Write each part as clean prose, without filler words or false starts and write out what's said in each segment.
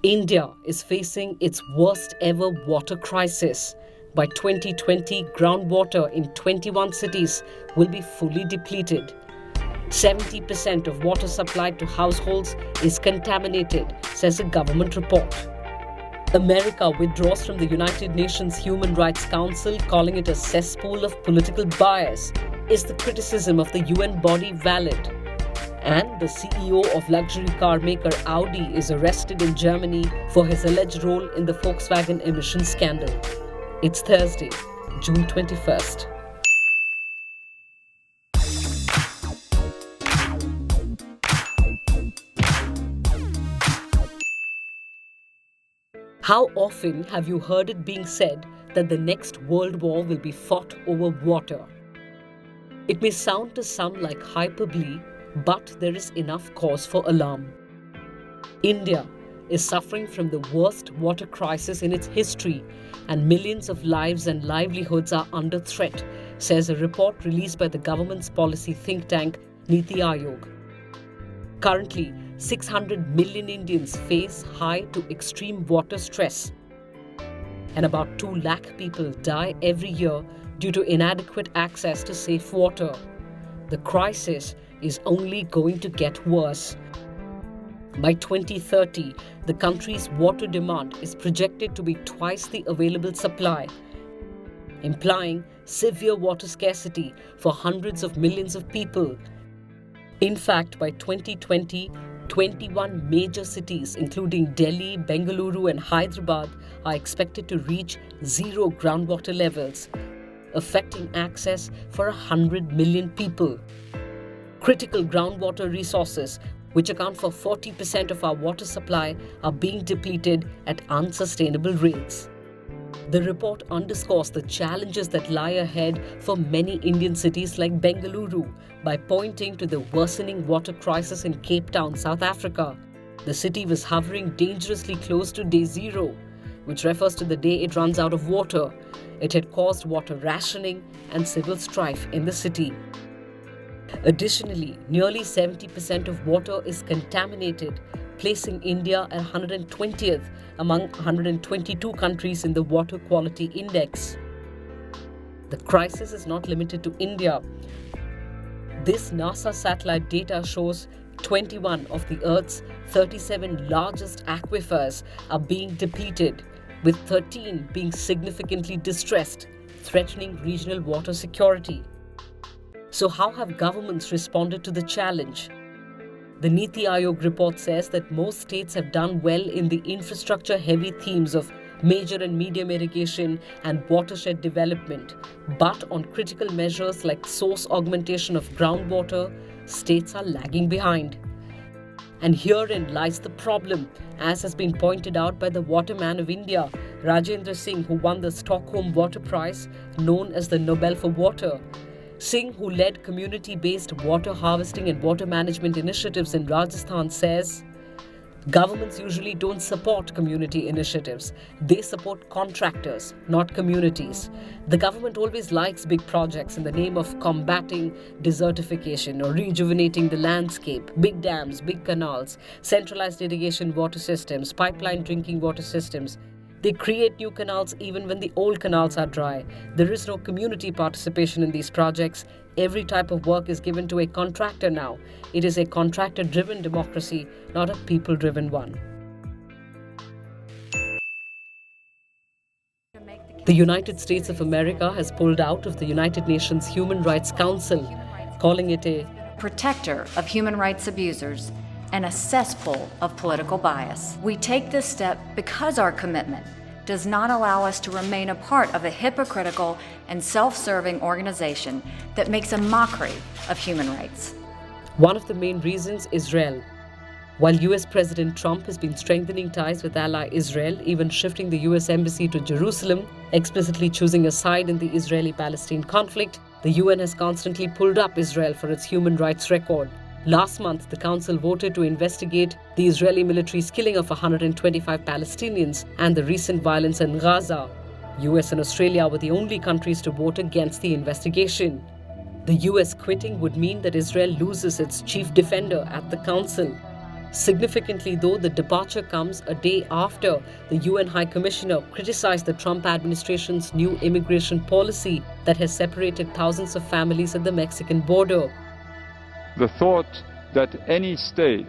India is facing its worst ever water crisis. By 2020, groundwater in 21 cities will be fully depleted. 70% of water supplied to households is contaminated, says a government report. America withdraws from the United Nations Human Rights Council, calling it a cesspool of political bias. Is the criticism of the UN body valid? And the CEO of luxury car maker Audi is arrested in Germany for his alleged role in the Volkswagen emission scandal. It's Thursday, June 21st. How often have you heard it being said that the next world war will be fought over water? It may sound to some like hyperbole, but there is enough cause for alarm. India is suffering from the worst water crisis in its history, and millions of lives and livelihoods are under threat, says a report released by the government's policy think tank Niti Aayog. Currently, 600 million Indians face high to extreme water stress, and about 2 lakh people die every year due to inadequate access to safe water. The crisis is only going to get worse. By 2030, the country's water demand is projected to be twice the available supply, implying severe water scarcity for hundreds of millions of people. In fact, by 2020, 21 major cities, including Delhi, Bengaluru, and Hyderabad, are expected to reach zero groundwater levels, affecting access for 100 million people. Critical groundwater resources, which account for 40% of our water supply, are being depleted at unsustainable rates. The report underscores the challenges that lie ahead for many Indian cities like Bengaluru by pointing to the worsening water crisis in Cape Town, South Africa. The city was hovering dangerously close to day zero, which refers to the day it runs out of water. It had caused water rationing and civil strife in the city. Additionally, nearly 70% of water is contaminated, placing India at 120th among 122 countries in the Water Quality Index. The crisis is not limited to India. This NASA satellite data shows 21 of the Earth's 37 largest aquifers are being depleted, with 13 being significantly distressed, threatening regional water security. So how have governments responded to the challenge? The Niti Aayog report says that most states have done well in the infrastructure-heavy themes of major and medium irrigation and watershed development. But on critical measures like source augmentation of groundwater, states are lagging behind. And herein lies the problem, as has been pointed out by the Waterman of India, Rajendra Singh, who won the Stockholm Water Prize, known as the Nobel for Water. Singh, who led community-based water harvesting and water management initiatives in Rajasthan, says, governments usually don't support community initiatives. They support contractors, not communities. The government always likes big projects in the name of combating desertification or rejuvenating the landscape, big dams, big canals, centralized irrigation water systems, pipeline drinking water systems. They create new canals even when the old canals are dry. There is no community participation in these projects. Every type of work is given to a contractor now. It is a contractor-driven democracy, not a people-driven one. The United States of America has pulled out of the United Nations Human Rights Council, calling it a protector of human rights abusers and a cesspool of political bias. We take this step because our commitment does not allow us to remain a part of a hypocritical and self-serving organization that makes a mockery of human rights. One of the main reasons, Israel. While US President Trump has been strengthening ties with ally Israel, even shifting the US embassy to Jerusalem, explicitly choosing a side in the Israeli-Palestine conflict, the UN has constantly pulled up Israel for its human rights record. Last month, the Council voted to investigate the Israeli military's killing of 125 Palestinians and the recent violence in Gaza. US and Australia were the only countries to vote against the investigation. The US quitting would mean that Israel loses its chief defender at the Council. Significantly, though, the departure comes a day after the UN High Commissioner criticized the Trump administration's new immigration policy that has separated thousands of families at the Mexican border. The thought that any state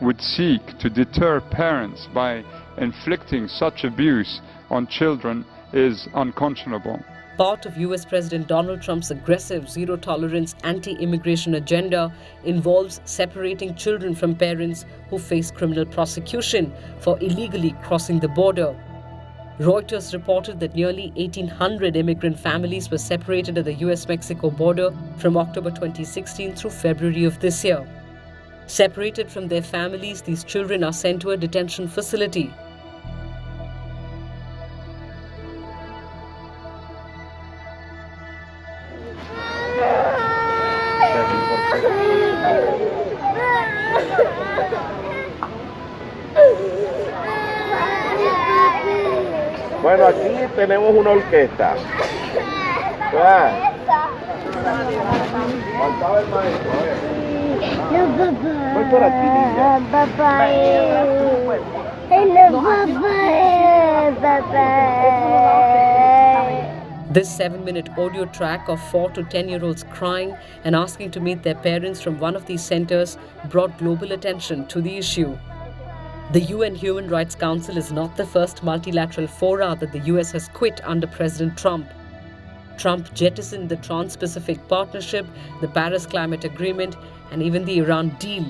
would seek to deter parents by inflicting such abuse on children is unconscionable. Part of US President Donald Trump's aggressive zero-tolerance anti-immigration agenda involves separating children from parents who face criminal prosecution for illegally crossing the border. Reuters reported that nearly 1,800 immigrant families were separated at the US-Mexico border from October 2016 through February of this year. Separated from their families, these children are sent to a detention facility. Bueno, aquí tenemos una orquesta. Faltaba el maestro. No, papá. Voy por aquí, niña. Papá. Papá. This 7-minute audio track of 4 to 10-year-olds crying and asking to meet their parents from one of these centers brought global attention to the issue. The UN Human Rights Council is not the first multilateral fora that the US has quit under President Trump. Trump jettisoned the Trans-Pacific Partnership, the Paris Climate Agreement, and even the Iran deal.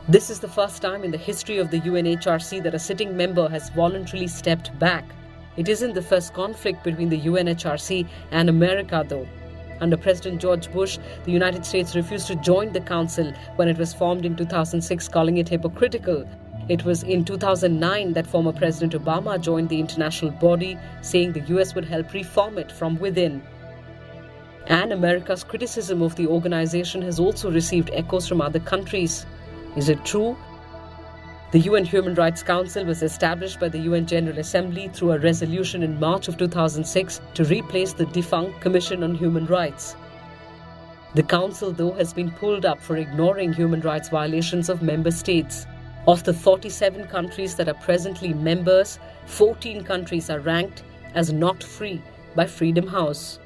This is the first time in the history of the UNHRC that a sitting member has voluntarily stepped back. It isn't the first conflict between the UNHRC and America, though. Under President George Bush, the United States refused to join the council when it was formed in 2006, calling it hypocritical. It was in 2009 that former President Obama joined the international body, saying the US would help reform it from within. And America's criticism of the organization has also received echoes from other countries. Is it true? The UN Human Rights Council was established by the UN General Assembly through a resolution in March of 2006 to replace the defunct Commission on Human Rights. The Council, though, has been pulled up for ignoring human rights violations of member states. Of the 47 countries that are presently members, 14 countries are ranked as not free by Freedom House.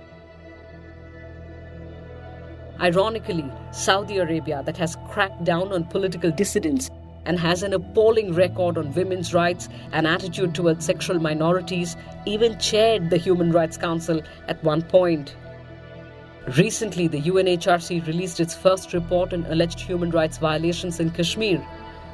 Ironically, Saudi Arabia, that has cracked down on political dissidents and has an appalling record on women's rights and attitude towards sexual minorities, even chaired the Human Rights Council at one point. Recently, the UNHRC released its first report on alleged human rights violations in Kashmir.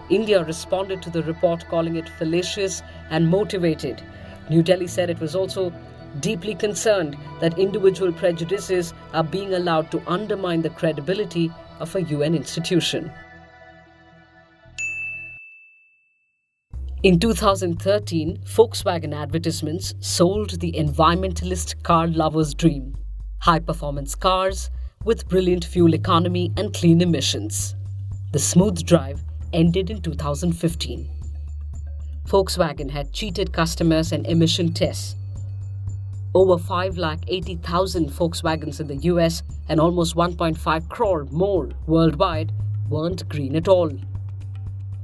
India responded to the report, calling it fallacious and motivated. New Delhi said it was also deeply concerned that individual prejudices are being allowed to undermine the credibility of a UN institution. In 2013, Volkswagen advertisements sold the environmentalist car lover's dream: high-performance cars with brilliant fuel economy and clean emissions. The smooth drive ended in 2015. Volkswagen had cheated customers in emission tests. Over 580,000 Volkswagens in the US and almost 1.5 crore more worldwide weren't green at all.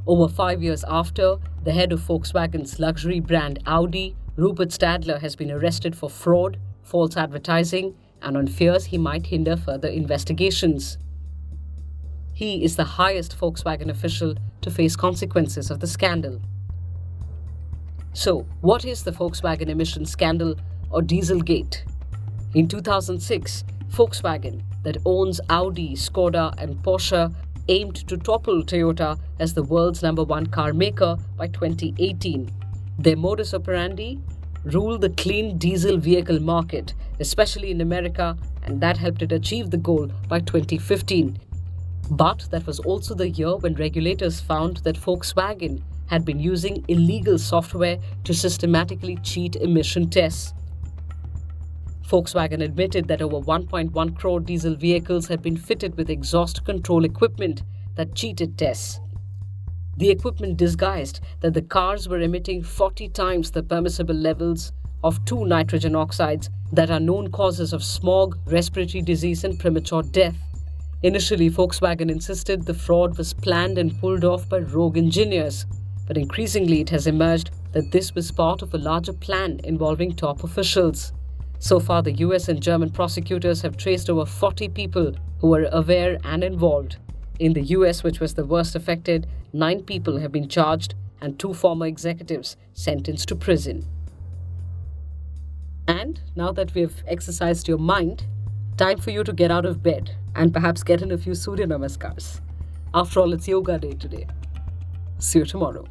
Over 5 years after, the head of Volkswagen's luxury brand Audi, Rupert Stadler, has been arrested for fraud, false advertising, and on fears he might hinder further investigations. He is the highest Volkswagen official to face consequences of the scandal. So, what is the Volkswagen emission scandal or Dieselgate? In 2006, Volkswagen, that owns Audi, Skoda, and Porsche, aimed to topple Toyota as the world's #1 car maker by 2018. Their modus operandi? Rule the clean diesel vehicle market, especially in America, and that helped it achieve the goal by 2015. But that was also the year when regulators found that Volkswagen had been using illegal software to systematically cheat emission tests. Volkswagen admitted that over 1.1 crore diesel vehicles had been fitted with exhaust control equipment that cheated tests. The equipment disguised that the cars were emitting 40 times the permissible levels of 2 nitrogen oxides that are known causes of smog, respiratory disease, and premature death. Initially, Volkswagen insisted the fraud was planned and pulled off by rogue engineers, but increasingly it has emerged that this was part of a larger plan involving top officials. So far, the US and German prosecutors have traced over 40 people who were aware and involved. In the US, which was the worst affected, 9 people have been charged and 2 former executives sentenced to prison. And now that we have exercised your mind, time for you to get out of bed and perhaps get in a few Surya Namaskars. After all, it's yoga day today. See you tomorrow.